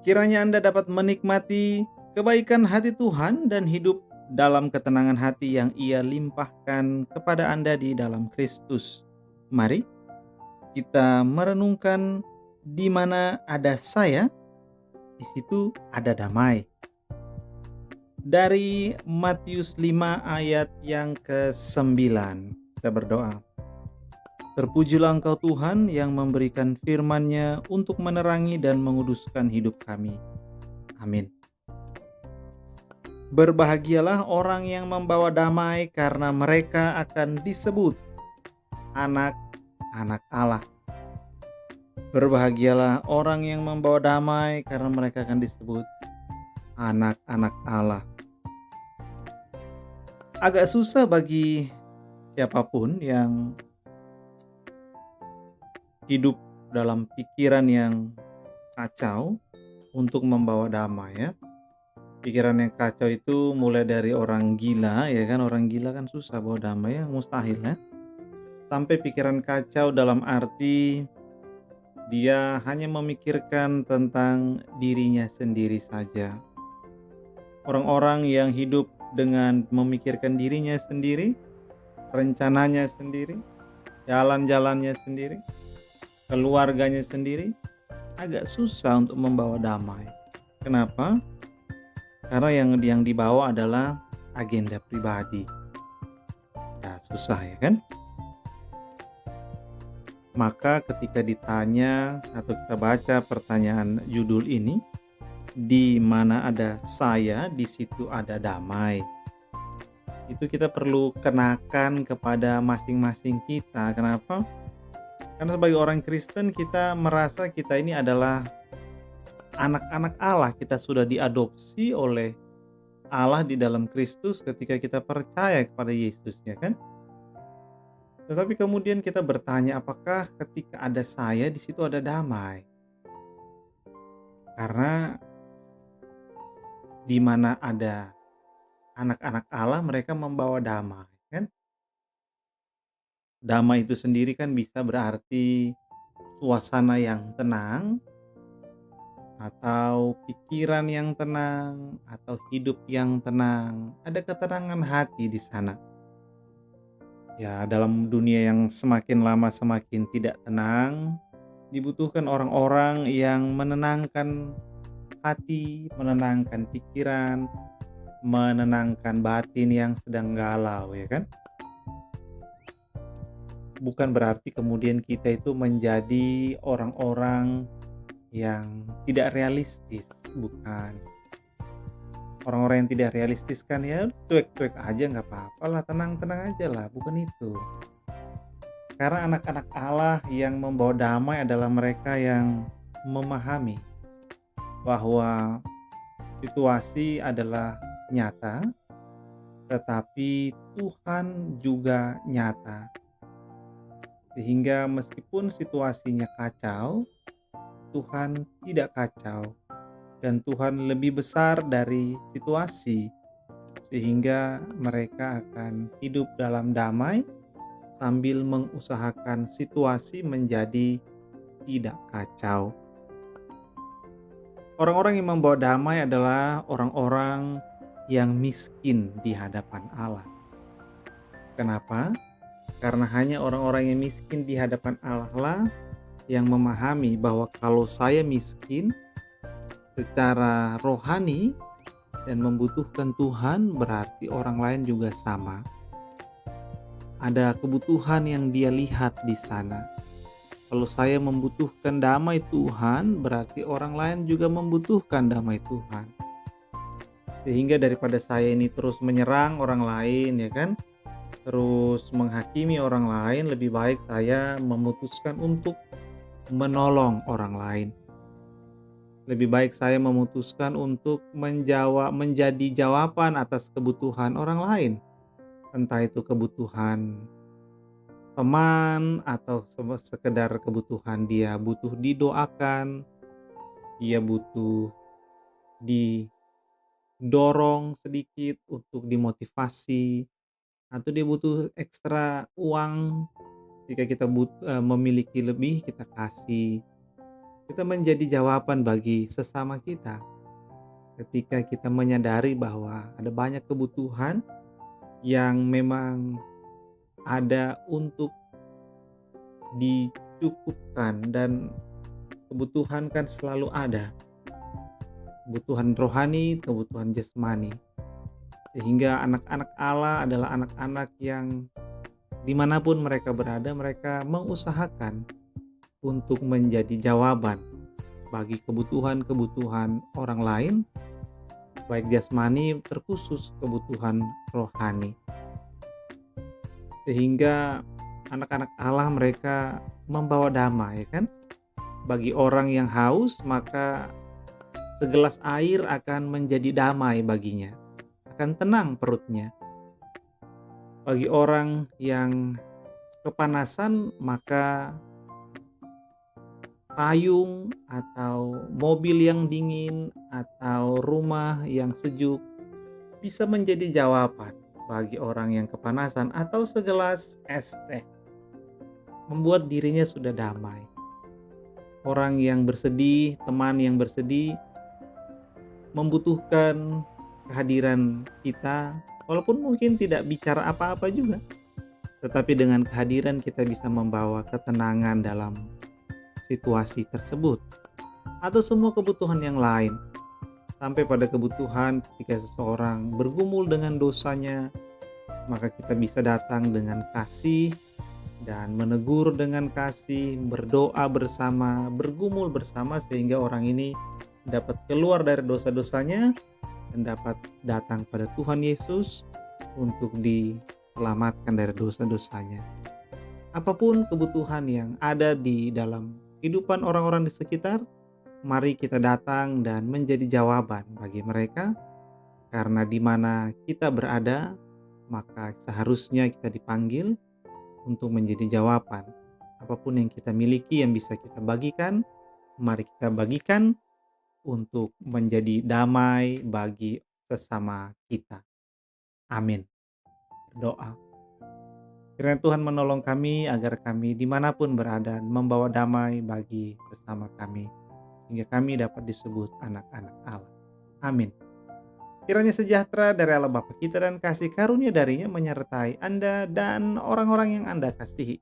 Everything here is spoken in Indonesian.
Kiranya Anda dapat menikmati kebaikan hati Tuhan dan hidup dalam ketenangan hati yang Ia limpahkan kepada Anda di dalam Kristus. Mari kita merenungkan di mana ada saya, di situ ada damai. Dari Matius 5 ayat yang ke-9, kita berdoa. Terpujilah Engkau Tuhan yang memberikan firman-Nya untuk menerangi dan menguduskan hidup kami. Amin. Berbahagialah orang yang membawa damai karena mereka akan disebut anak-anak Allah. Berbahagialah orang yang membawa damai karena mereka akan disebut anak-anak Allah. Agak susah bagi siapapun yang hidup dalam pikiran yang kacau untuk membawa damai ya. Pikiran yang kacau itu mulai dari orang gila ya kan, orang gila kan susah bawa damai ya, mustahil ya. Sampai pikiran kacau dalam arti dia hanya memikirkan tentang dirinya sendiri saja. Orang-orang yang hidup dengan memikirkan dirinya sendiri, rencananya sendiri, jalan-jalannya sendiri, keluarganya sendiri, agak susah untuk membawa damai. Kenapa? Karena yang dibawa adalah agenda pribadi. Ya, susah ya kan? Maka ketika ditanya atau kita baca pertanyaan judul ini, di mana ada saya, di situ ada damai. Itu kita perlu kenakan kepada masing-masing kita. Kenapa? Karena sebagai orang Kristen kita merasa kita ini adalah anak-anak Allah. Kita sudah diadopsi oleh Allah di dalam Kristus ketika kita percaya kepada Yesus ya kan? Tetapi kemudian kita bertanya apakah ketika ada saya di situ ada damai? Karena di mana ada anak-anak Allah mereka membawa damai kan? Damai itu sendiri kan bisa berarti suasana yang tenang atau pikiran yang tenang atau hidup yang tenang. Ada ketenangan hati di sana. Ya, dalam dunia yang semakin lama semakin tidak tenang, dibutuhkan orang-orang yang menenangkan hati, menenangkan pikiran, menenangkan batin yang sedang galau ya kan? Bukan berarti kemudian kita itu menjadi orang-orang yang tidak realistis, bukan. Orang-orang yang tidak realistis kan ya cuek-cuek aja nggak apa-apa lah, tenang-tenang aja lah, bukan itu. Karena anak-anak Allah yang membawa damai adalah mereka yang memahami bahwa situasi adalah nyata, tetapi Tuhan juga nyata. Sehingga meskipun situasinya kacau, Tuhan tidak kacau. Dan Tuhan lebih besar dari situasi. Sehingga mereka akan hidup dalam damai sambil mengusahakan situasi menjadi tidak kacau. Orang-orang yang membawa damai adalah orang-orang yang miskin di hadapan Allah. Kenapa? Karena hanya orang-orang yang miskin di hadapan Allah lah yang memahami bahwa kalau saya miskin secara rohani dan membutuhkan Tuhan, berarti orang lain juga sama. Ada kebutuhan yang dia lihat di sana. Kalau saya membutuhkan damai Tuhan, berarti orang lain juga membutuhkan damai Tuhan. Sehingga daripada saya ini terus menyerang orang lain ya kan, terus menghakimi orang lain, lebih baik saya memutuskan untuk menolong orang lain. Lebih baik saya memutuskan untuk menjadi jawaban atas kebutuhan orang lain. Entah itu kebutuhan teman atau sekedar kebutuhan dia butuh didoakan, dia butuh didorong sedikit untuk dimotivasi, atau dia butuh ekstra uang. Jika kita memiliki lebih kita kasih. Kita menjadi jawaban bagi sesama kita ketika kita menyadari bahwa ada banyak kebutuhan yang memang ada untuk dicukupkan, dan kebutuhan kan selalu ada, kebutuhan rohani, kebutuhan jasmani. Sehingga anak-anak Allah adalah anak-anak yang dimanapun mereka berada, mereka mengusahakan untuk menjadi jawaban bagi kebutuhan-kebutuhan orang lain, baik jasmani terkhusus kebutuhan rohani. Sehingga anak-anak Allah mereka membawa damai, kan? Bagi orang yang haus, maka segelas air akan menjadi damai baginya, akan tenang perutnya. Bagi orang yang kepanasan, maka payung atau mobil yang dingin atau rumah yang sejuk bisa menjadi jawaban bagi orang yang kepanasan, atau segelas es teh membuat dirinya sudah damai. Orang yang bersedih, teman yang bersedih membutuhkan kehadiran kita, walaupun mungkin tidak bicara apa-apa juga, tetapi dengan kehadiran kita bisa membawa ketenangan dalam situasi tersebut. Atau semua kebutuhan yang lain, sampai pada kebutuhan ketika seseorang bergumul dengan dosanya, maka kita bisa datang dengan kasih dan menegur dengan kasih, berdoa bersama, bergumul bersama, sehingga orang ini dapat keluar dari dosa-dosanya dan dapat datang pada Tuhan Yesus untuk diselamatkan dari dosa-dosanya. Apapun kebutuhan yang ada di dalam kehidupan orang-orang di sekitar, mari kita datang dan menjadi jawaban bagi mereka, karena di mana kita berada, maka seharusnya kita dipanggil untuk menjadi jawaban. Apapun yang kita miliki yang bisa kita bagikan, mari kita bagikan untuk menjadi damai bagi sesama kita. Amin. Berdoa. Kiranya Tuhan menolong kami agar kami dimanapun berada membawa damai bagi sesama kami, sehingga kami dapat disebut anak-anak Allah. Amin. Kiranya sejahtera dari Allah Bapa kita dan kasih karunia darinya menyertai Anda dan orang-orang yang Anda kasihi,